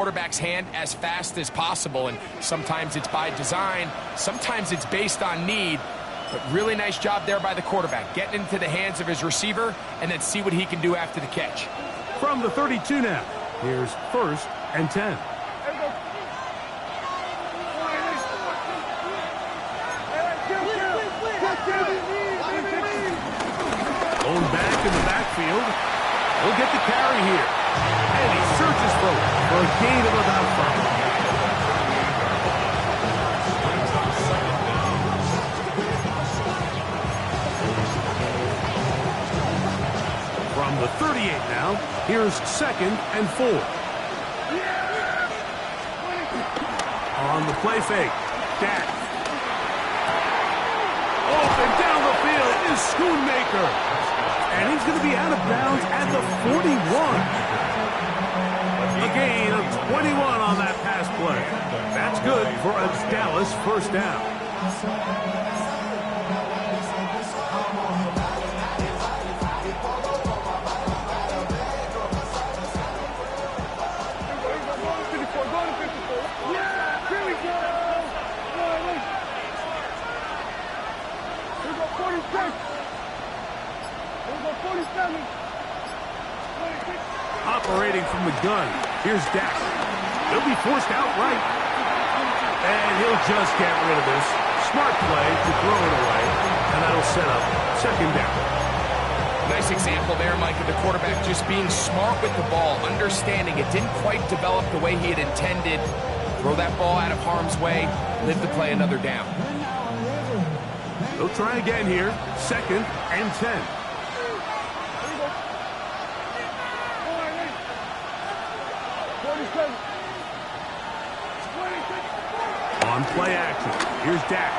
quarterback's hand as fast as possible, and sometimes it's by design, sometimes it's based on need. But really nice job there by the quarterback, getting into the hands of his receiver, and then see what he can do after the catch. From the 32 now, here's 1st and 10. Going back in the backfield. He'll get the carry here. And he searches for a gain of about 5. From the 38 now, here's 2nd and 4. On the play fake, Dak. Open down the field is Schoonmaker. And he's going to be out of bounds at the 41. A gain of 21 on that pass play. That's good for a Dallas 1st down. Operating from the gun, here's Dak. He'll be forced out right. And he'll just get rid of this. Smart play to throw it away. And that'll set up 2nd down. Nice example there, Mike, of the quarterback just being smart with the ball, understanding it didn't quite develop the way he had intended. Throw that ball out of harm's way, live to play another down. They'll try again here. 2nd and 10. On play action, here's Dak.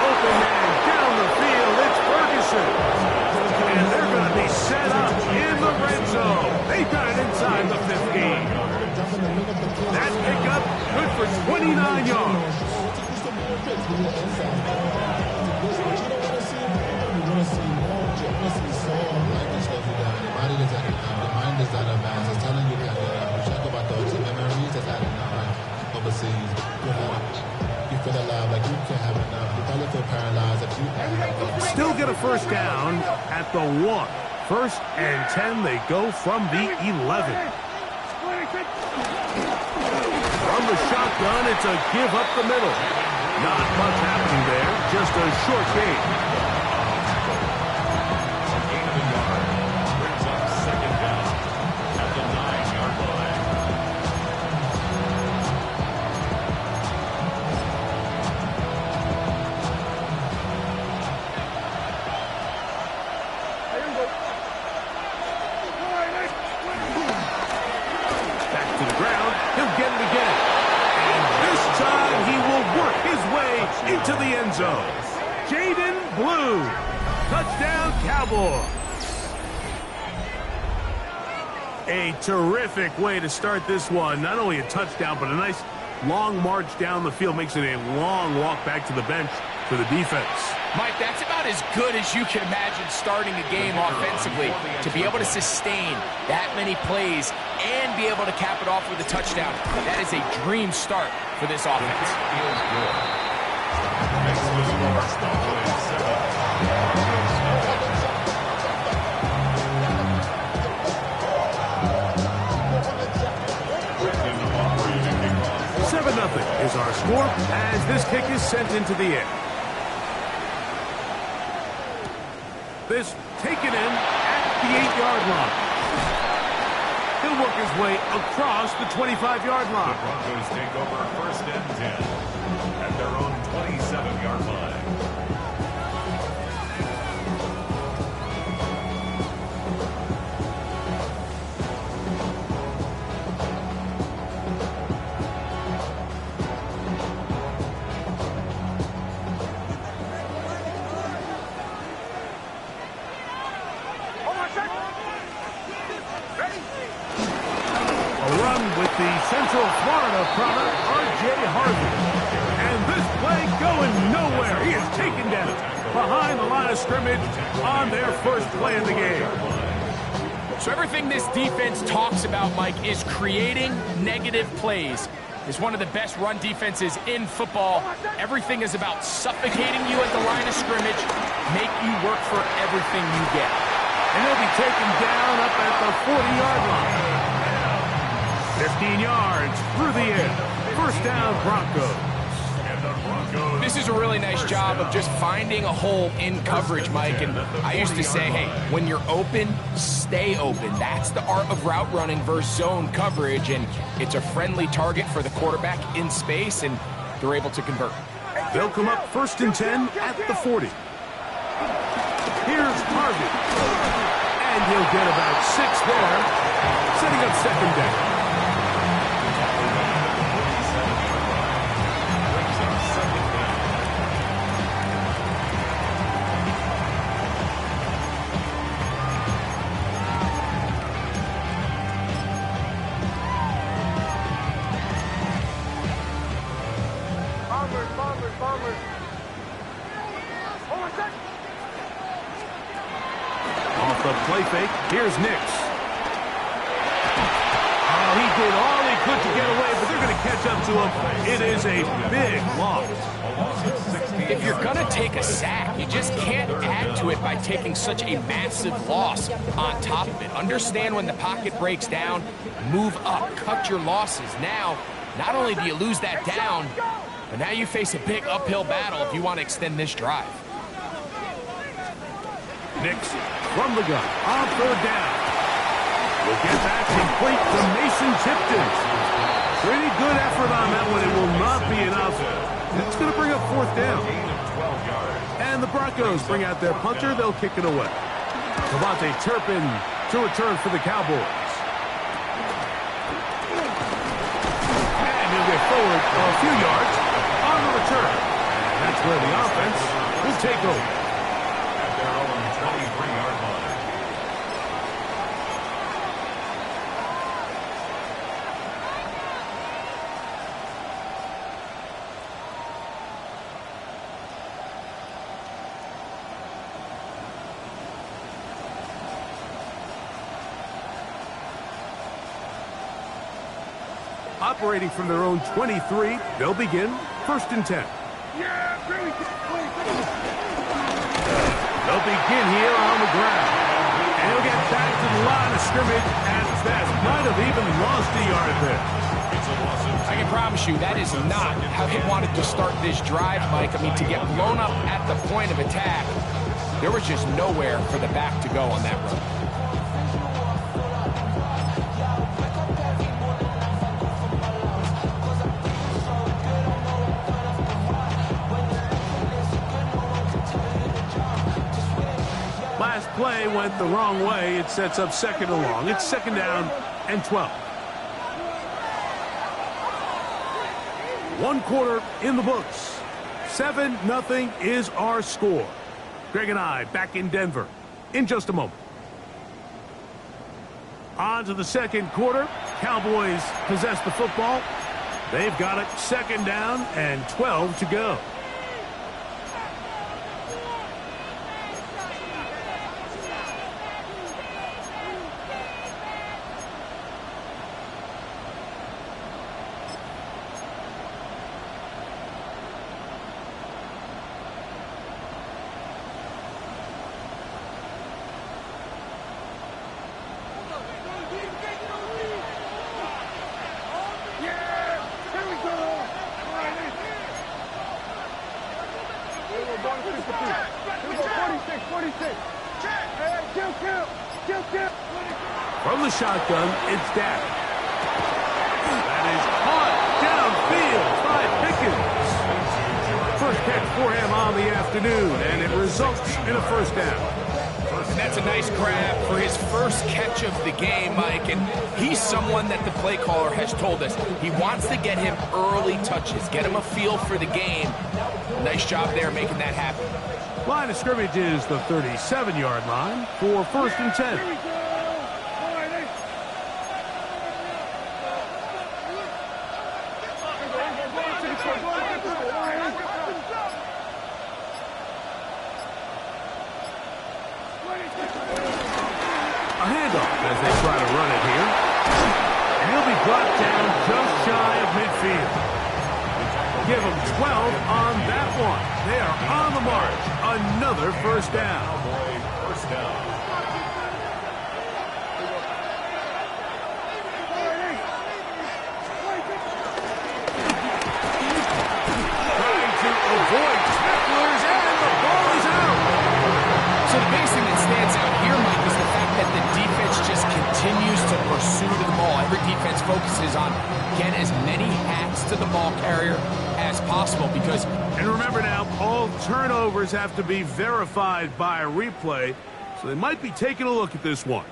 Open man down the field, it's Ferguson. And they're going to be set up in the red zone. They got it inside the 15. That pickup, good for 29 yards. Still get a 1st down at the 1. 1st and 10, they go from the 11. From the shotgun, it's a give up the middle. Not much happening there, just a short gain. Into the end zone. Jaden Blue. Touchdown, Cowboys. A terrific way to start this one. Not only a touchdown, but a nice long march down the field. Makes it a long walk back to the bench for the defense. Mike, that's about as good as you can imagine starting a game offensively. To be able to sustain that many plays and be able to cap it off with a touchdown. That is a dream start for this offense. Feels good. Nothing is our score as this kick is sent into the air. This taken in at the 8-yard line. He'll work his way across the 25-yard line. The Broncos take over 1st and 10 at their own 27-yard line. Central Florida product, R.J. Harvey. And this play going nowhere. He is taken down behind the line of scrimmage on their first play of the game. So everything this defense talks about, Mike, is creating negative plays. It's one of the best run defenses in football. Everything is about suffocating you at the line of scrimmage, make you work for everything you get. And he'll be taken down up at the 40-yard line. 15 yards through the air. First down, Broncos. This is a really nice job of just finding a hole in coverage, Mike. And I used to say, hey, when you're open, stay open. That's the art of route running versus zone coverage. And it's a friendly target for the quarterback in space, and they're able to convert. They'll come up 1st and 10 at the 40. Here's Harvey. And he'll get about 6 there, setting up 2nd down. Off the play fake, here's Nix. Oh, he did all he could to get away, but they're going to catch up to him. It is a big loss. If you're going to take a sack, you just can't add to it by taking such a massive loss on top of it. Understand when the pocket breaks down, move up, cut your losses. Now, not only do you lose that down, but now you face a big uphill battle if you want to extend this drive. Nix from the gun on 3rd down. We'll get that complete to Mason Tipton. Pretty good effort on that one. It will not be enough. It's going to bring up 4th down. And the Broncos bring out their punter. They'll kick it away. Devontae Turpin to return for the Cowboys. And he'll get forward a few yards on the return. And that's where the offense will take over. At their own 23-yard line. Operating from their own 23, they'll begin 1st and 10. They'll begin here on the ground. And he'll get back to the line of scrimmage at best. Might have even lost a yard there. I can promise you that is not how they wanted to start this drive, Mike. I mean, to get blown up at the point of attack, there was just nowhere for the back to go on that run. Last play went the wrong way. It sets up 2nd and long. It's 2nd down and 12. 1 quarter in the books. 7-0 is our score. Greg and I back in Denver in just a moment. On to the 2nd quarter. Cowboys possess the football. They've got it 2nd down and 12 to go. From the shotgun, it's Dak. That is caught downfield by Pickens. First catch for him on the afternoon, and it results in a 1st down. And that's a nice grab for his first catch of the game, Mike. And he's someone that the play caller has told us he wants to get him early touches, get him a feel for the game. Nice job there making that happen. Line of scrimmage is the 37-yard line for 1st and 10. Give them 12 on that one. They are on the march. Another first down. Cowboy first down. Trying to avoid tacklers, and the ball is out. So the biggest thing that stands out here, Mike, is the fact that the defense just continues to pursue to the ball. Every defense focuses on getting as many hacks to the ball carrier as possible because... And remember now, all turnovers have to be verified by a replay, so they might be taking a look at this one.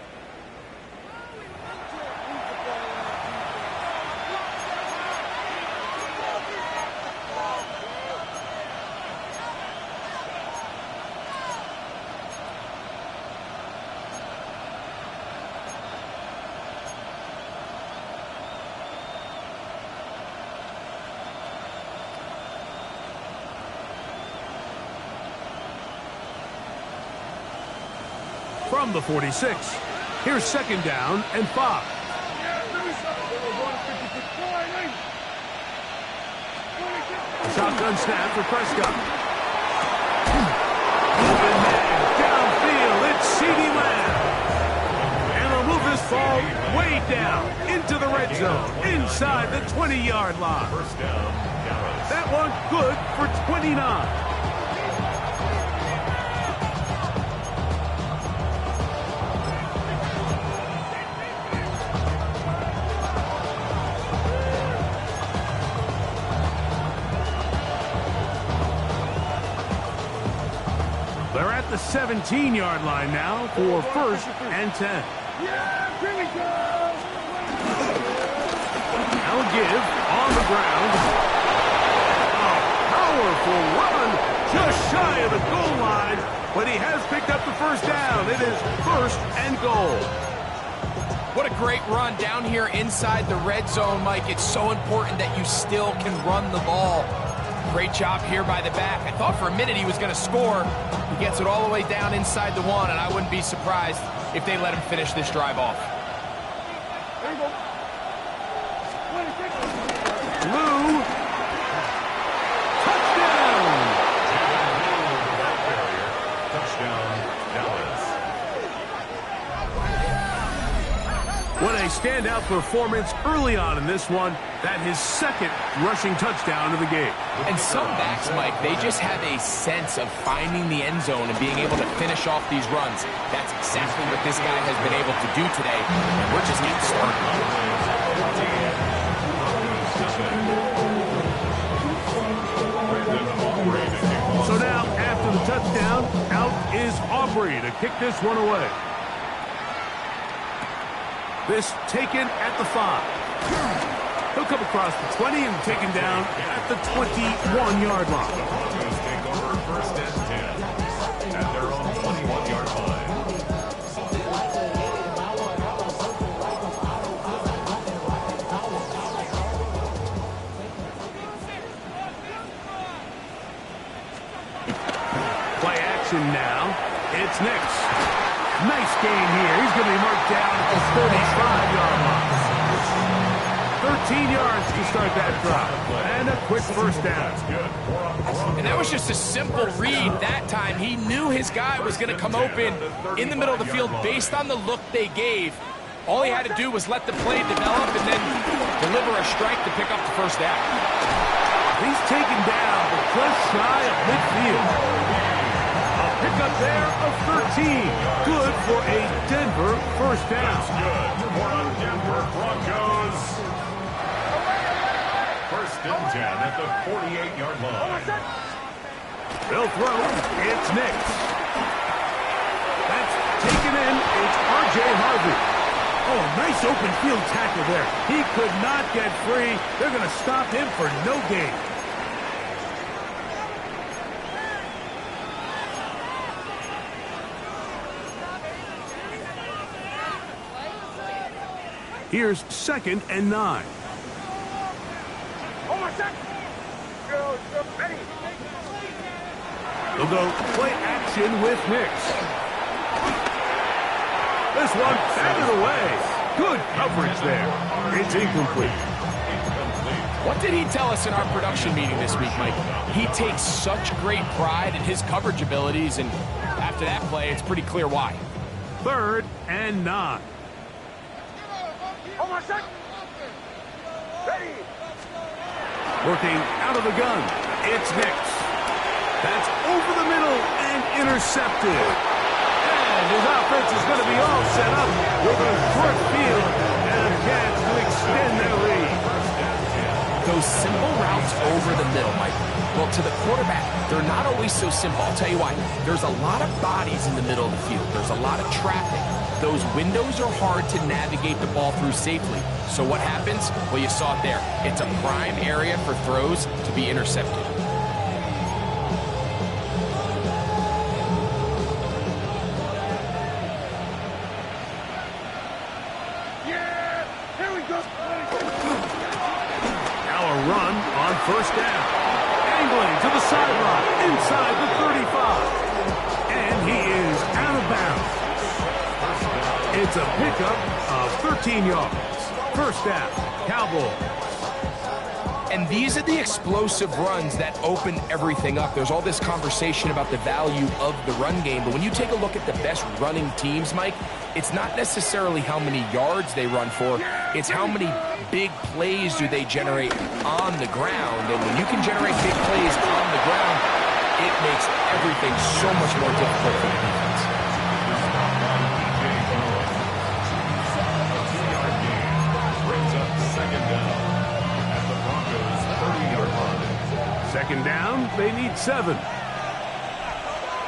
From the 46, here's second down and 5. Shotgun snap for Prescott. Open man, downfield, it's CeeDee Lamb. And they'll move this ball way down into the red zone, inside the 20-yard line. First down, Dallas. That one good for 29. They're at the 17-yard line now for first and 10. Yeah, here we go! Now give on the ground. A powerful run just shy of the goal line, but he has picked up the first down. It is first and goal. What a great run down here inside the red zone, Mike. It's so important that you still can run the ball. Great job here by the back. I thought for a minute he was going to score. He gets it all the way down inside the one, and I wouldn't be surprised if they let him finish this drive off. There you go. Blue. Touchdown! Touchdown, Dallas. What a standout performance early on in this one. That his second rushing touchdown of the game. And some backs, Mike, they just have a sense of finding the end zone and being able to finish off these runs. That's exactly what this guy has been able to do today, and we're just getting started. So now, after the touchdown, out is Aubrey to kick this one away. This taken at the 5. He'll come across the 20 and taken down at the 21-yard line. Broncos take over first and 10 at their own 21-yard line. Play action now. It's Nix. Nice gain here. He's going to be marked down at the 35-yard line. 13 yards to start that drive. And a quick first down. And that was just a simple read that time. He knew his guy was going to come open in the middle of the field based on the look they gave. All he had to do was let the play develop and then deliver a strike to pick up the first down. He's taken down, but just shy of midfield. A pickup there of 13. Good for a Denver first down. Good for a Denver Broncos. First and 10 at the 48-yard line. They'll throw. It's Nix. That's taken in. It's R.J. Harvey. Oh, a nice open field tackle there. He could not get free. They're going to stop him for no gain. Here's second and 9. They'll go play action with Nix. This one batted away. Good coverage there. It's incomplete. Incomplete. What did he tell us in our production meeting this week, Mike? He takes such great pride in his coverage abilities, and after that play, it's pretty clear why. 3rd and 9. On my set. Ready. Working out of the gun. It's Nix. That's over the middle and intercepted. And his offense is going to be all set up with a short field and a chance to extend their lead. Those simple routes over the middle, Mike. Well, to the quarterback, they're not always so simple. I'll tell you why. There's a lot of bodies in the middle of the field. There's a lot of traffic. Those windows are hard to navigate the ball through safely. So what happens? Well, you saw it there. It's a prime area for throws to be intercepted. Yeah. Here we go. Now a run on 1st down. Angling to the sideline inside the 35. And he is out of bounds. It's a pickup of 13 yards. 1st down, Cowboys. And these are the explosive runs that open everything up. There's all this conversation about the value of the run game, but when you take a look at the best running teams, Mike, it's not necessarily how many yards they run for, it's how many big plays do they generate on the ground. And when you can generate big plays on the ground, it makes everything so much more difficult for the defense. Brings up 2nd down at the Broncos' 30-yard line. 2nd down, they need 7. Here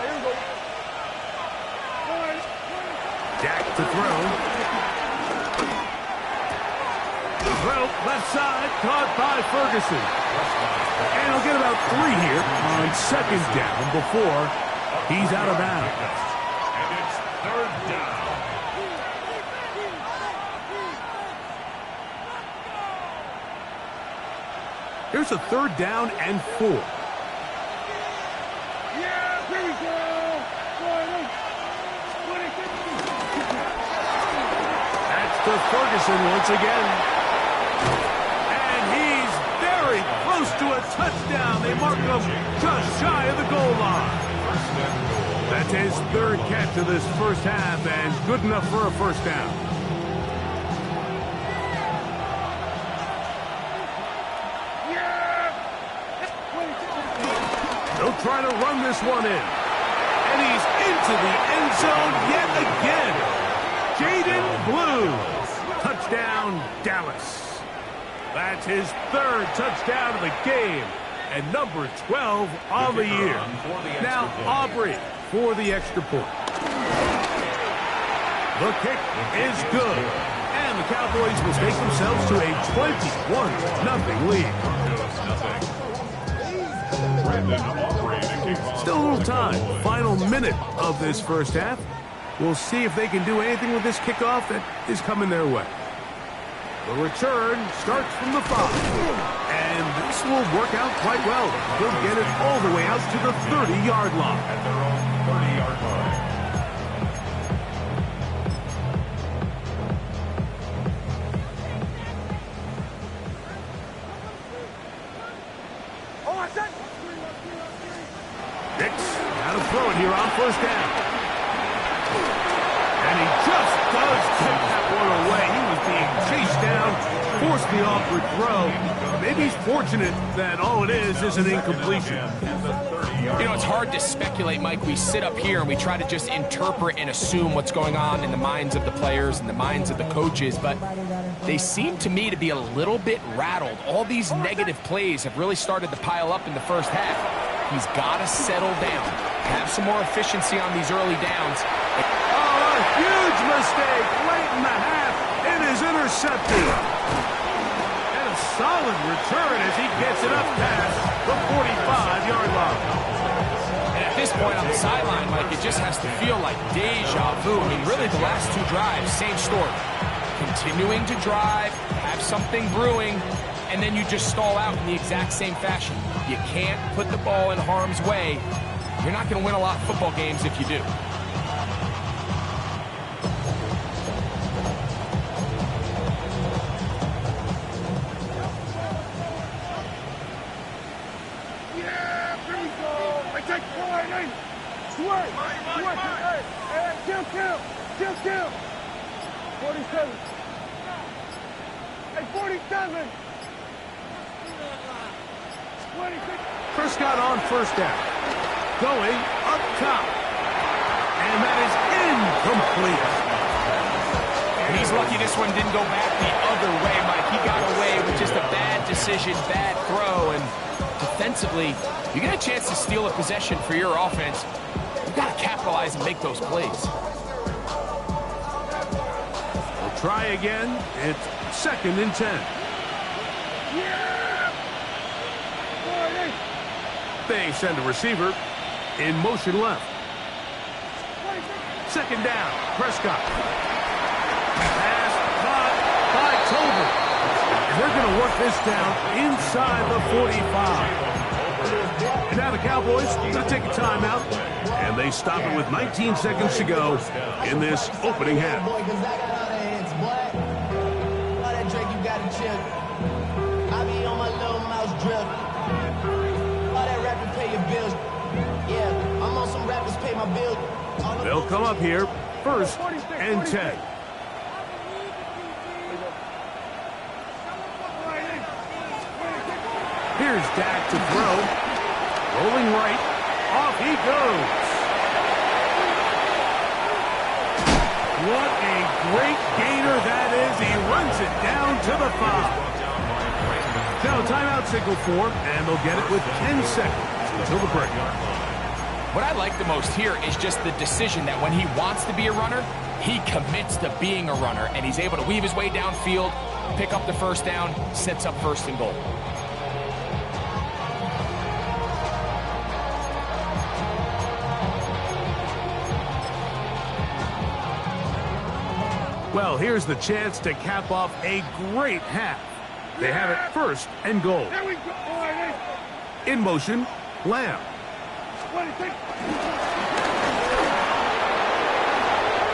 we go. Dak to throw. Throw, left side, caught by Ferguson. And he'll get about 3 here on 2nd down before he's out of bounds. And it's 3rd down. Here's a 3rd down and 4. Yeah. Here we go. That's to Ferguson once again. And he's very close to a touchdown. They mark him just shy of the goal line. That's his 3rd catch of this 1st half, and good enough for a 1st down. They'll try to run this one in. And he's into the end zone yet again. Jaden Blue. Touchdown, Dallas. That's his 3rd touchdown of the game. And number 12 on the year. Now Aubrey for the extra point. The kick is good. And the Cowboys will take themselves to a 21-0 lead. Still a little time. Final minute of this 1st half. We'll see if they can do anything with this kickoff that is coming their way. The return starts from the 5. And this will work out quite well. They'll get it all the way out to the 30-yard line. At their own 30-yard line. On my set. Nix out of throw it here on 1st down. And he just does kick that one away. He was being chased down, forced the awkward throw. Maybe he's fortunate that all it is an incompletion. You know, it's hard to speculate, Mike. We sit up here and we try to just interpret and assume what's going on in the minds of the players and the minds of the coaches, but they seem to me to be a little bit rattled. All these negative plays have really started to pile up in the 1st half. He's got to settle down, have some more efficiency on these early downs. Oh, a huge mistake late in the half. It is intercepted. And a solid return as he gets it up past the 45-yard line. And at this point on the sideline, Mike, it just has to feel like deja vu. I mean, really, the last 2 drives, same story. Continuing to drive, have something brewing, and then you just stall out in the exact same fashion. You can't put the ball in harm's way. You're not going to win a lot of football games if you do. hey. Sweat. Hey, Jim. 47. Hey, 47. 26. Prescott on first down. Going up top. And that is incomplete. And he's lucky this one didn't go back the other way, Mike. He got away with just a bad decision, bad throw, and defensively, you get a chance to steal a possession for your offense. You've got to capitalize and make those plays. We'll try again. It's 2nd and 10. Yeah! 48. They send a receiver in motion left. 2nd down. Prescott. Pass caught by Tolbert. And they're going to work this down inside the 45. And now the Cowboys are going to take a timeout. And they stop it with 19 seconds to go in this opening half. They'll come up here, 1st and 10. Here's Dak to throw. Rolling right. Off he goes. What a great gainer that is. He runs it down to the 5. Now a timeout signal for, and they'll get it with 10 seconds until the break. What I like the most here is just the decision that when he wants to be a runner, he commits to being a runner, and he's able to weave his way downfield, pick up the first down, sets up 1st and goal. Well, here's the chance to cap off a great half. They have it 1st and goal. There we go. In motion, Lamb. 26.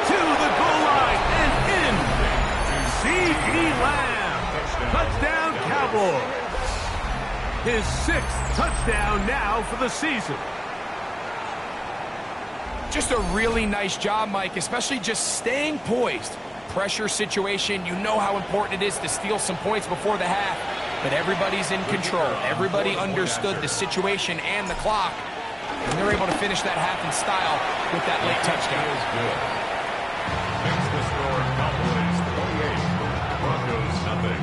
To the goal line and in. C.D. Lamb. Touchdown, Cowboys. His 6th touchdown now for the season. Just a really nice job, Mike, especially just staying poised. Pressure situation, you know how important it is to steal some points before the half, but everybody's in control. Everybody understood the situation and the clock, and they're able to finish that half in style with that late touchdown. Makes the score Cowboys 28, Broncos nothing.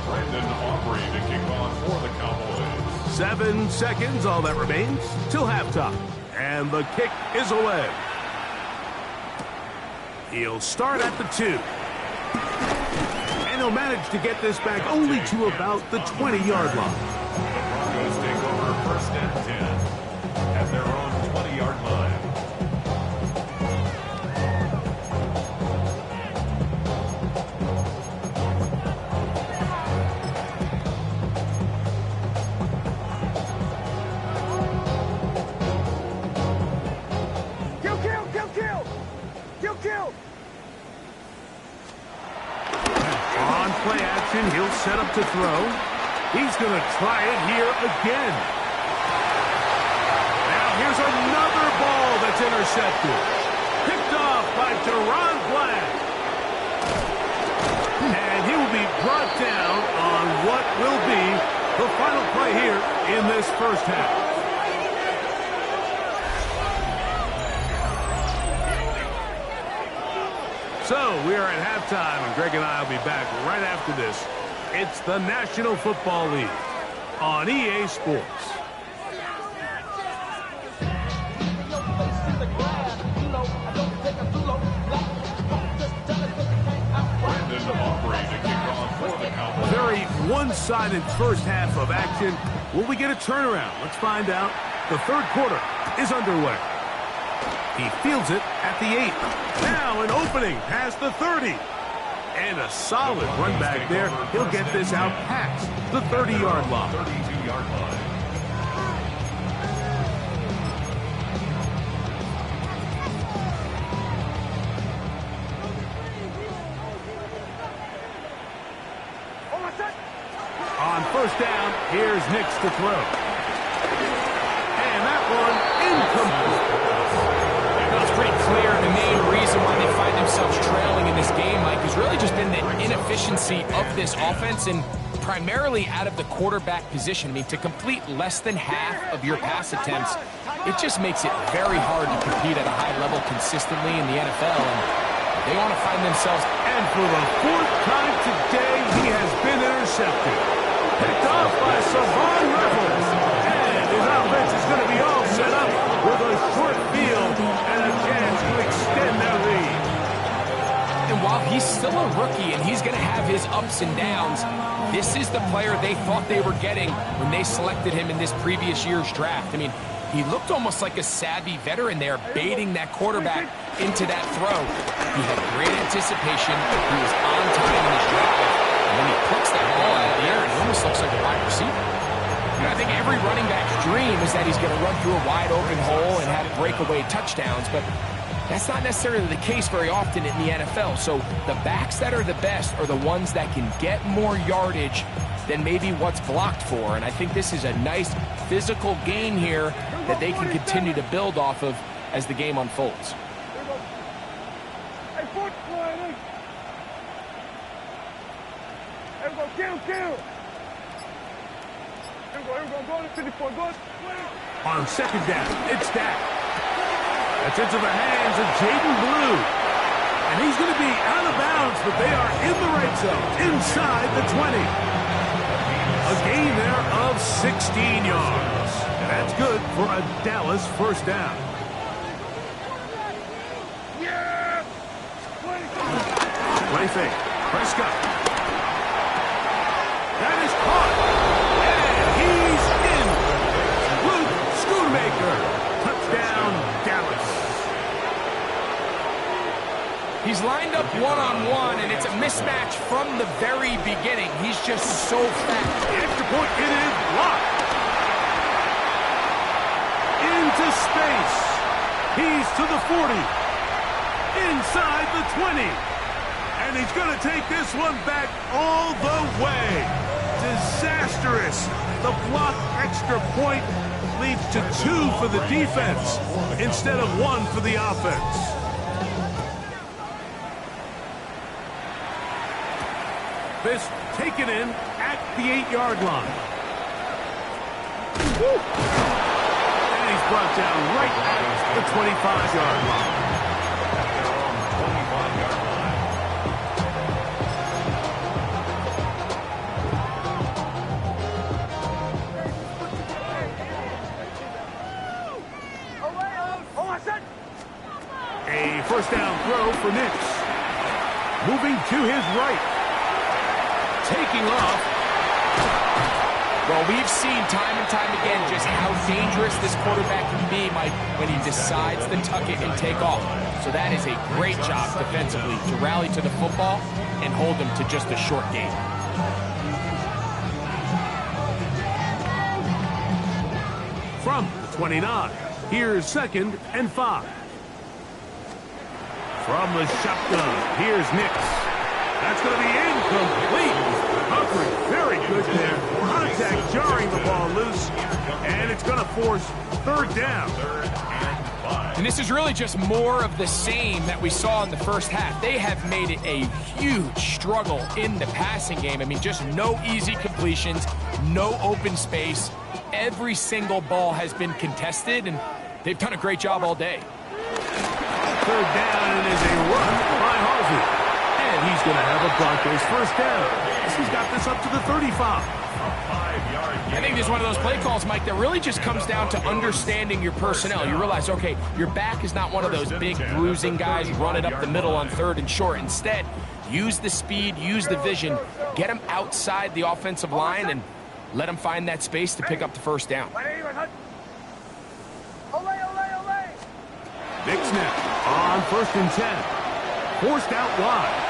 Brandon Aubrey to kick off for the Cowboys. 7 seconds, all that remains, till halftime. And the kick is away. He'll start at the 2. And he'll manage to get this back only to about the 20-yard line. The Broncos take over 1st and 10 at their own 20-yard line. Kill. On play action, he'll set up to throw. He's going to try it here again. Now here's another ball that's intercepted. Picked off by Deron Black. And he will be brought down on what will be the final play here in this 1st half. So we are at halftime, and Greg and I will be back right after this. It's the National Football League on EA Sports. Very one-sided 1st half of action. Will we get a turnaround? Let's find out. The 3rd quarter is underway. He fields it at the 8. Now an opening past the 30. And a solid run back there. He'll get this out past the 30-yard line. 32-yard line. first down. Here's Nix to throw. And that one incomplete. Well, it's pretty clear the main reason why they find themselves trailing in this game, Mike, has really just been the inefficiency of this offense and primarily out of the quarterback position. I mean, to complete less than half of your pass attempts, it just makes it very hard to compete at a high level consistently in the NFL. And they want to find themselves. And for the fourth time today, he has been intercepted. Picked off by Savon Reynolds. And his offense is going to be all set up with a short field and a chance to extend their lead. And while he's still a rookie and he's going to have his ups and downs, this is the player they thought they were getting when they selected him in this previous year's draft. I mean, he looked almost like a savvy veteran there, baiting that quarterback into that throw. He had great anticipation. He was on time in his drive. And when he plucks that ball out of the air, it almost looks like a wide receiver. You know, I think every running back's dream is that he's going to run through a wide open hole and have breakaway touchdowns, but that's not necessarily the case very often in the NFL. So the backs that are the best are the ones that can get more yardage than maybe what's blocked for. And I think this is a nice physical game here that they can continue to build off of as the game unfolds. Hey, foot flying in. Here we go, kill. Here we go, go to 54, go. On second down, it's Dak. That's into the hands of Jaden Blue. And he's going to be out of bounds, but they are in the red zone, inside the 20. A gain there of 16 yards. That's good for a Dallas first down. Yeah! Play fake. Prescott. That is caught. And he's in. Luke Schoonmaker. Touchdown, Dallas. He's lined up one-on-one, and it's a mismatch from the very beginning. He's just so fast. The extra point, it is blocked. Into space. He's to the 40. Inside the 20. And he's going to take this one back all the way. Disastrous. The blocked extra point leads to 2 for the defense instead of 1 for the offense. This taken in at the 8-yard line. Woo. And he's brought down right at the 25-yard line. A first down throw for Nix. Moving to his right. Taking off. Well, we've seen time and time again just how dangerous this quarterback can be, Mike, when he decides to tuck it and take off. So that is a great job defensively to rally to the football and hold them to just a short gain. From the 29, here's 2nd and 5. From the shotgun, here's Nix. That's going to be incomplete. Coverage very good there. Contact jarring the ball loose. And it's going to force 3rd down. And this is really just more of the same that we saw in the first half. They have made it a huge struggle in the passing game. I mean, just no easy completions, no open space. Every single ball has been contested, and they've done a great job all day. 3rd down, and is a run by Harvey. And he's going to have a Broncos first down. He's got this up to the 35. I think this is one of those play calls, Mike, that really just comes down to understanding your personnel. You realize, okay, your back is not one of those big bruising guys running up the middle on 3rd and short. Instead, use the speed, use the vision, get him outside the offensive line, and let him find that space to pick up the first down. Big snap on 1st and 10. Forced out wide.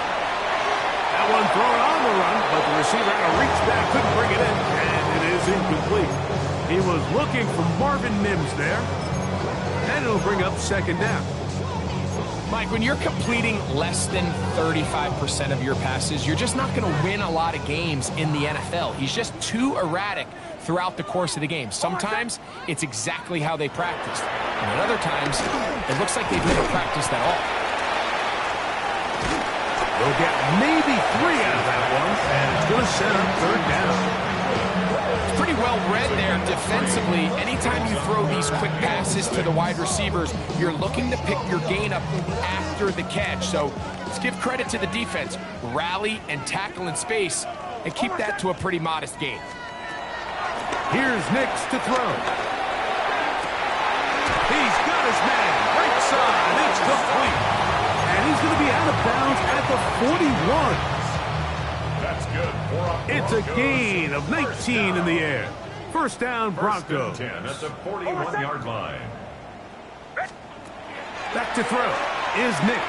That one thrown on the run, but the receiver had to reach back, couldn't bring it in, and it is incomplete. He was looking for Marvin Mims there, and it'll bring up 2nd down. Mike, when you're completing less than 35% of your passes, you're just not going to win a lot of games in the NFL. He's just too erratic throughout the course of the game. Sometimes it's exactly how they practiced, and at other times it looks like they've never practiced at all. They'll get maybe 3 out of that one, and it's going to set up third down. It's pretty well read there defensively. Anytime you throw these quick passes to the wide receivers, you're looking to pick your gain up after the catch. So let's give credit to the defense. Rally and tackle in space and keep that to a pretty modest gain. Here's Nix to throw. He's got his man. Right side. It's complete. And he's going to be out of bounds at the 41. That's good. It's a gain of 19 in the air. First down, Broncos. 10 at the 41-yard line. Back to throw is Nix.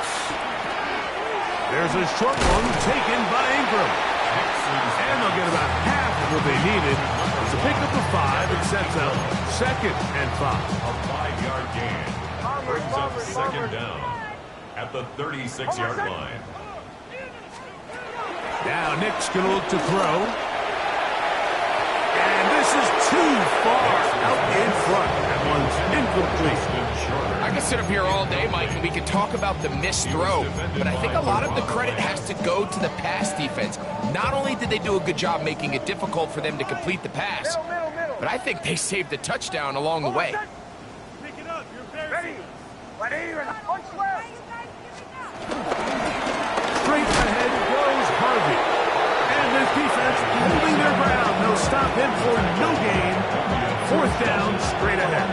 There's a short one taken by Ingram. And they'll get about half of what they needed. It's a pickup of 5. It sets up 2nd and 5. A 5-yard gain. Brings up 2nd down at the 36-yard line. Now Nick's going to look to throw. And this is too far out in front. That one's incomplete. I could sit up here all day, Mike, and we could talk about the missed throw, but I think a lot of the credit has to go to the pass defense. Not only did they do a good job making it difficult for them to complete the pass, but I think they saved a touchdown along the way. Pick it up. You're Ready. Punch left. straight ahead goes Harvey. And this defense holding their ground. They'll stop him for no gain. 4th down, straight ahead.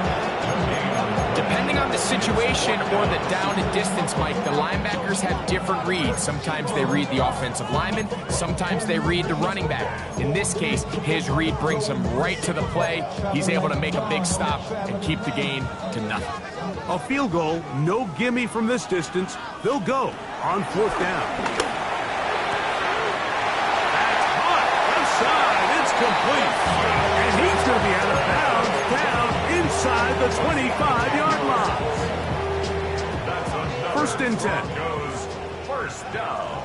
Depending on the situation or the down and distance, Mike, the linebackers have different reads. Sometimes they read the offensive lineman. Sometimes they read the running back. In this case, his read brings him right to the play. He's able to make a big stop and keep the gain to nothing. A field goal, no gimme from this distance. They'll go on 4th down. That's hot. Outside. It's complete. And he's going to be out of bounds down inside the 25-yard line. First and 10. Goes first down.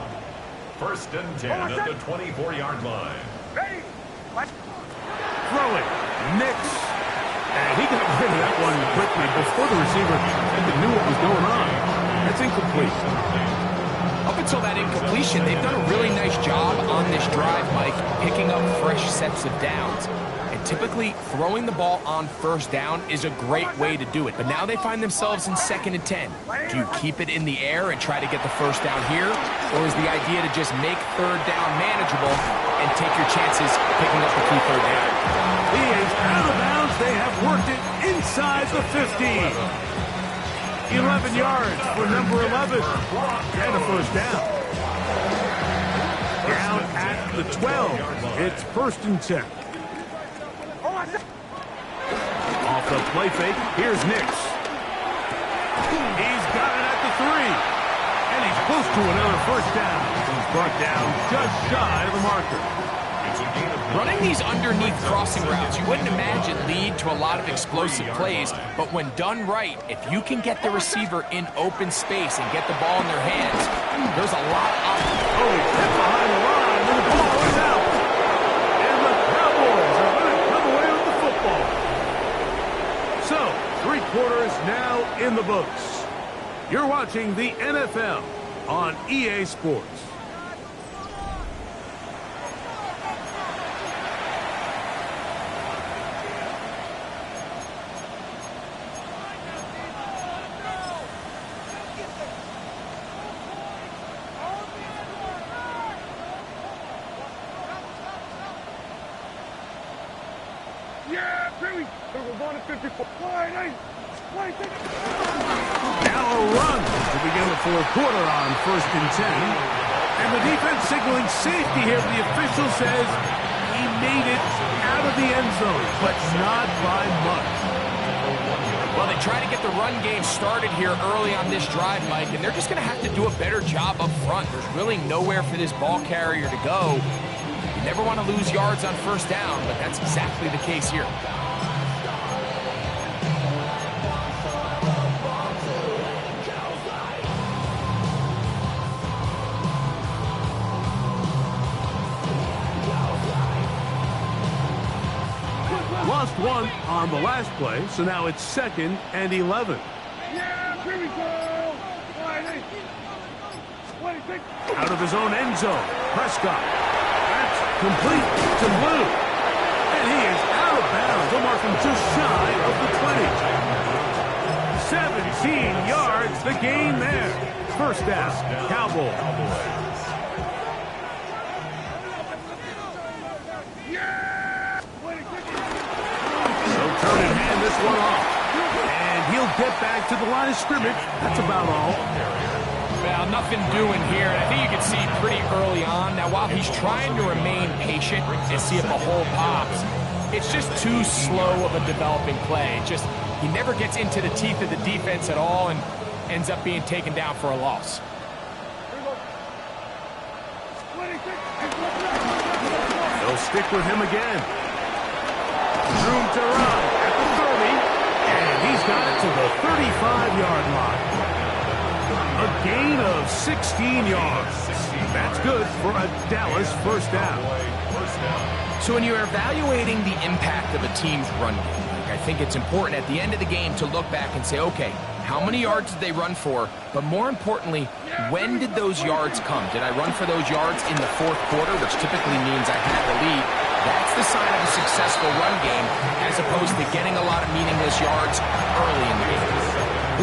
First and 10 at the 24-yard line. Ready. Throw it. Nix. And he got rid of that one quickly before the receiver even knew what was going on. That's incomplete. Up until that incompletion, they've done a really nice job on this drive, Mike, picking up fresh sets of downs. And typically, throwing the ball on first down is a great way to do it. But now they find themselves in 2nd and 10. Do you keep it in the air and try to get the first down here? Or is the idea to just make 3rd down manageable and take your chances picking up the key 3rd down? He is out of bounds. They have worked it inside the 50. 11 yards for number 11. And a first down. Down at the 12. It's 1st and 10. Off the play fake, here's Nix. He's got it at the 3. And he's close to another first down. He's brought down just shy of the marker. Running these underneath crossing routes, you wouldn't imagine lead to a lot of explosive plays, but when done right, if you can get the receiver in open space and get the ball in their hands, there's a lot of opportunity. Oh, he's hit behind the line, and the ball is out. And the Cowboys are going to come away with the football. So, 3 quarters now in the books. You're watching the NFL on EA Sports. Yeah, Billy. We're going to 54. Now a run to begin the 4th quarter on 1st and 10. And the defense signaling safety here. The official says he made it out of the end zone, but not by much. Well, they try to get the run game started here early on this drive, Mike, and they're just going to have to do a better job up front. There's really nowhere for this ball carrier to go. You never want to lose yards on first down, but that's exactly the case here. 1 on the last play, so now it's 2nd and 11. Yeah, here we go. 26. Out of his own end zone, Prescott. That's complete to Blue. And he is out of bounds. They'll mark him just shy of the 20. 17 yards, the gain there. First down, Cowboys. So turn and hand this one off. And he'll get back to the line of scrimmage. That's about all. Well, nothing doing here. I think you can see pretty early on. Now, while he's trying to remain patient and see if a hole pops, it's just too slow of a developing play. He never gets into the teeth of the defense at all and ends up being taken down for a loss. They'll stick with him again. Room to run at the 30, and he's got it to the 35-yard line. A gain of 16 yards. That's good for a Dallas first down. So when you're evaluating the impact of a team's run game, I think it's important at the end of the game to look back and say, okay, how many yards did they run for? But more importantly, when did those yards come? Did I run for those yards in the fourth quarter, which typically means I had the lead? That's the sign of a successful run game, as opposed to getting a lot of meaningless yards early in the game.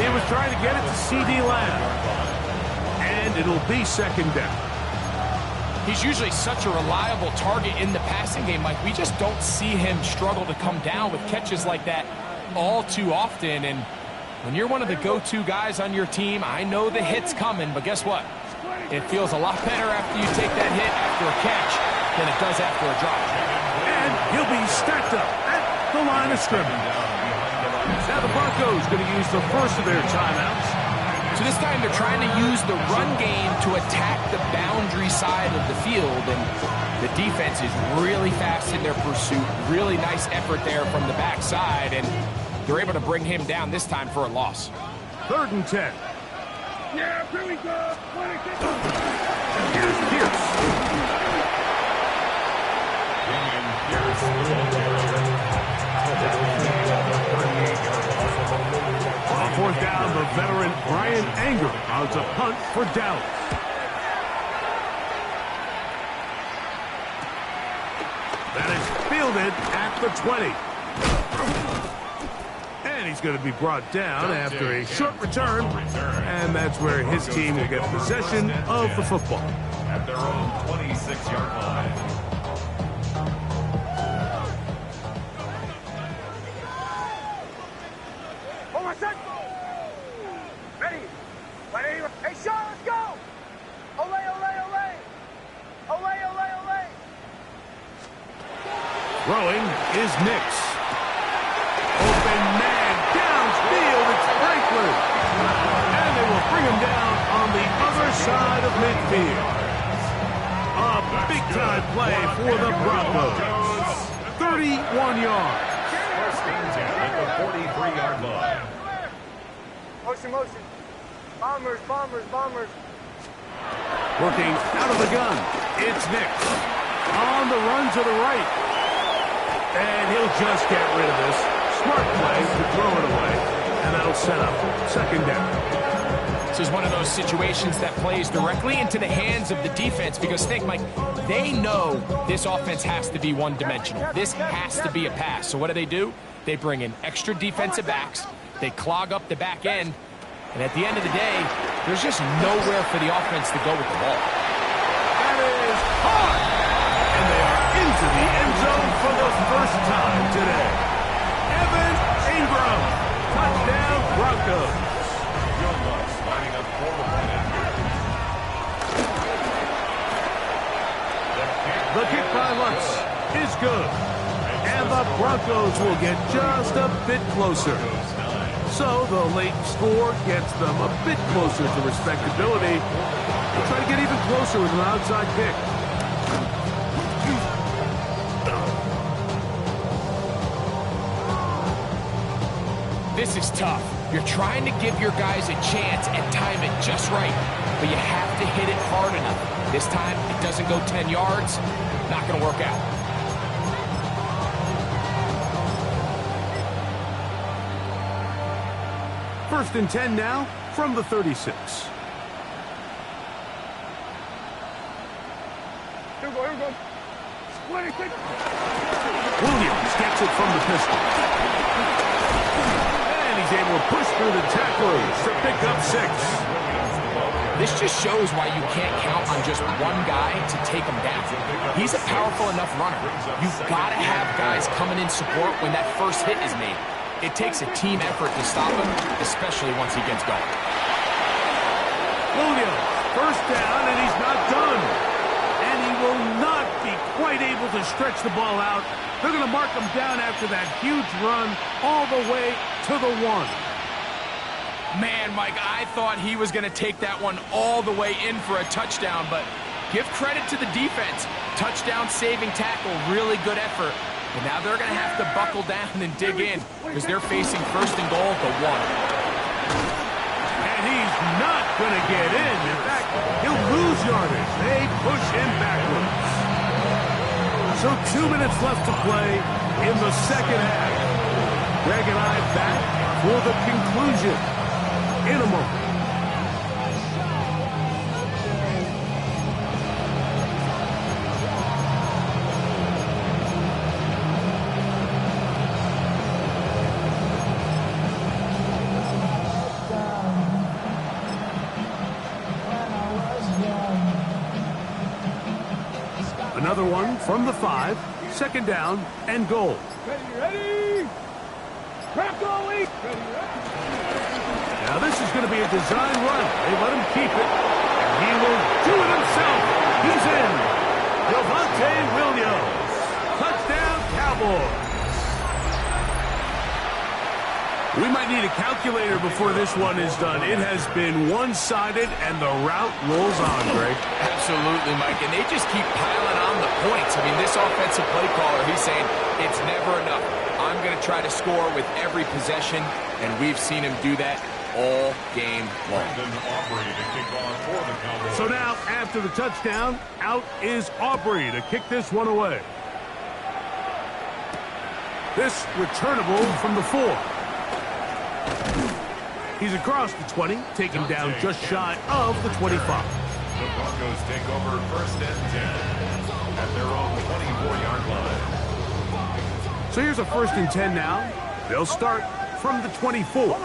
He was trying to get it to C.D. Lamb. And it'll be second down. He's usually such a reliable target in the passing game, Mike. We just don't see him struggle to come down with catches like that all too often. And when you're one of the go-to guys on your team, I know the hit's coming, but guess what? It feels a lot better after you take that hit after a catch than it does after a drop. And he'll be stacked up at the line of scrimmage. Now the Broncos going to use the first of their timeouts. So this time they're trying to use the run game to attack the boundary side of the field, and the defense is really fast in their pursuit. Really nice effort there from the backside, and they're able to bring him down this time for a loss. 3rd and 10. Yeah, here we go. 26. Here's Pierce. On 4th down, the veteran Brian Anger mounts a punt for Dallas. That is fielded at the 20. And he's going to be brought down after a short return. And that's where his team will get possession of the football. At their own 26-yard line. Ready? Hey, Sean, let's go! Ole, ole, ole! Ole, ole, ole! Throwing is Nix. Open man downfield, it's Franklin. And they will bring him down on the other side of midfield. A big-time play for the Broncos. 31 yards. First and 10 at the 43-yard line. Motion, motion. Bombers, bombers, bombers. Working out of the gun, it's Nix. On the run to the right. And he'll just get rid of this. Smart play to throw it away. And that'll set up second down. This is one of those situations that plays directly into the hands of the defense because, think, Mike, they know this offense has to be one-dimensional. This has to be a pass. So what do? They bring in extra defensive backs. They clog up the back end. And at the end of the day, there's just nowhere for the offense to go with the ball. That is hard. And they are into the end zone for the first time today. Evan Ingram. Touchdown, Broncos. Lining up for the point after. The kick by Lutz is good. And the Broncos will get just a bit closer. So the late score gets them a bit closer to respectability. They'll try to get even closer with an outside kick. This is tough. You're trying to give your guys a chance and time it just right, but you have to hit it hard enough. This time, it doesn't go 10 yards. Not going to work out. First and 10 now from the 36. Here we go. Williams gets it from the pistol. And he's able to push through the tacklers to pick up 6. This just shows why you can't count on just one guy to take him down. He's a powerful enough runner. You've got to have guys coming in support when that first hit is made. It takes a team effort to stop him, especially once he gets going. Williams, first down, and he's not done. And he will not be quite able to stretch the ball out. They're going to mark him down after that huge run all the way to the 1. Man, Mike, I thought he was going to take that one all the way in for a touchdown, but give credit to the defense. Touchdown saving tackle, really good effort. But now they're going to have to buckle down and dig in because they're facing first and goal at the 1. And he's not going to get in. In fact, he'll lose yardage. They push him backwards. So 2 minutes left to play in the second half. Greg and I back for the conclusion in a moment. Another one from the 5, second down and goal. Ready? Crack going! Now this is going to be a design run. They let him keep it, and he will do it himself. He's in. Devontae Williams. Touchdown, Cowboys. We might need a calculator before this one is done. It has been one-sided, and the route rolls on, Greg. Absolutely, Mike, and they just keep piling on the points. I mean, this offensive play caller, he's saying it's never enough. I'm going to try to score with every possession, and we've seen him do that all game long. So now, after the touchdown, out is Aubrey to kick this one away. This returnable from the 4. He's across the 20, taken down just shy of the 25. The Broncos take over first and 10 at their own 24-yard line. So here's a first and 10 now. They'll start from the 24.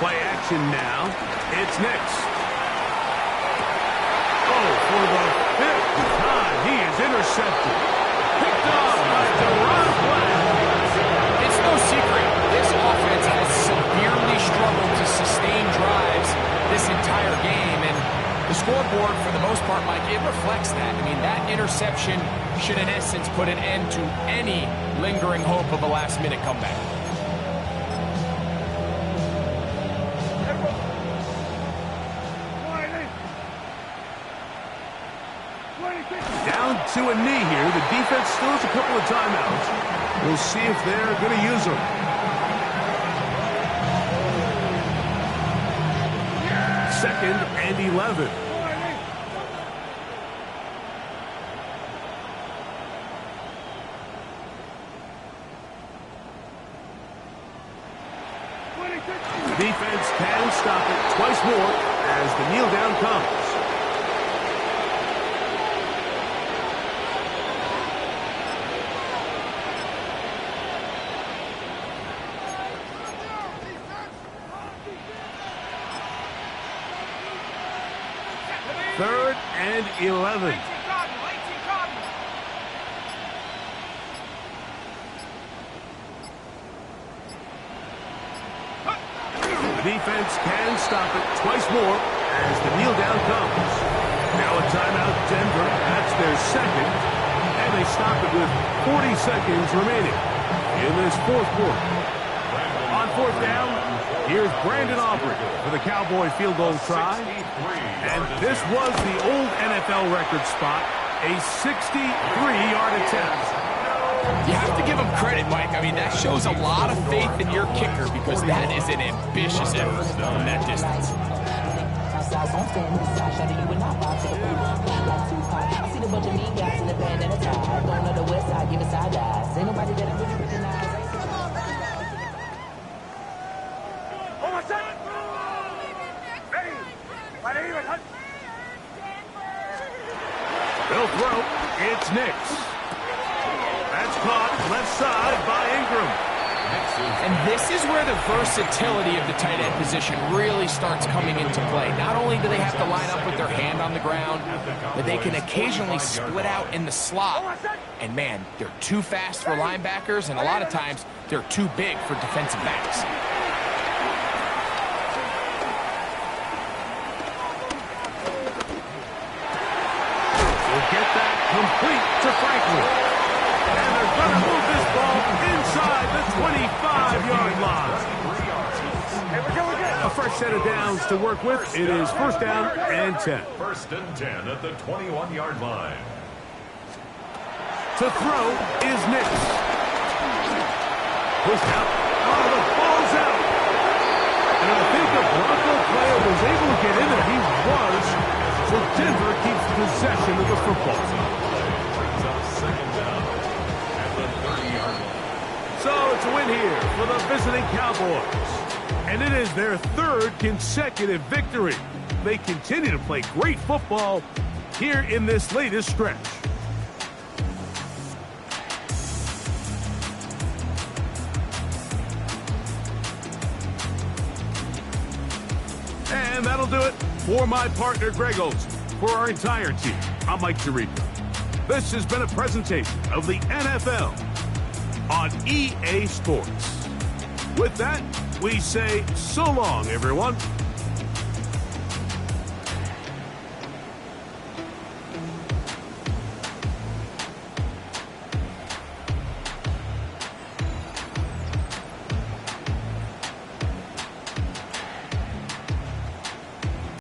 Play action now. It's next. Oh, for the 5th time, he is intercepted. Picked off by Deron Black. It's no secret, this offense has severely struggled to sustain drives this entire game, and the scoreboard, for the most part, Mike, it reflects that. I mean, that interception should, in essence, put an end to any lingering hope of a last-minute comeback. Down to a knee here. The defense still has a couple of timeouts. We'll see if they're going to use them. Second and 11. The defense can stop it twice more as the kneel down comes. Third and 11. The defense can stop it twice more as the kneel down comes. Now a timeout, Denver. That's their second. And they stop it with 40 seconds remaining in this fourth quarter. On fourth down, here's Brandon Aubrey for the Cowboy field goal try. And this was the old NFL record spot, a 63-yard attempt. You have to give him credit, Mike. I mean, that shows a lot of faith in your kicker because that is an ambitious effort from that distance. Ready. They'll throw. It's Nix. That's caught left side by Ingram. And this is where the versatility of the tight end position really starts coming into play. Not only do they have to line up with their hand on the ground, but they can occasionally split out in the slot. And man, they're too fast for linebackers, and a lot of times they're too big for defensive backs. We'll get that complete to Franklin. And they're going to move this ball inside the 25-yard line. A fresh set of downs to work with. It is first down and 10. First and 10 at the 21-yard line. To throw is Nix. Pushed out. Oh, the ball's out. And I think the Bronco player was able to get in there. He was. So Denver keeps possession of the football. Brings up second down at the 30-yard line. So it's a win here for the visiting Cowboys. And it is their third consecutive victory. They continue to play great football here in this latest stretch. And that'll do it for my partner, Greg Olson. For our entire team, I'm Mike Tirico. This has been a presentation of the NFL on EA Sports. With that, we say so long, everyone.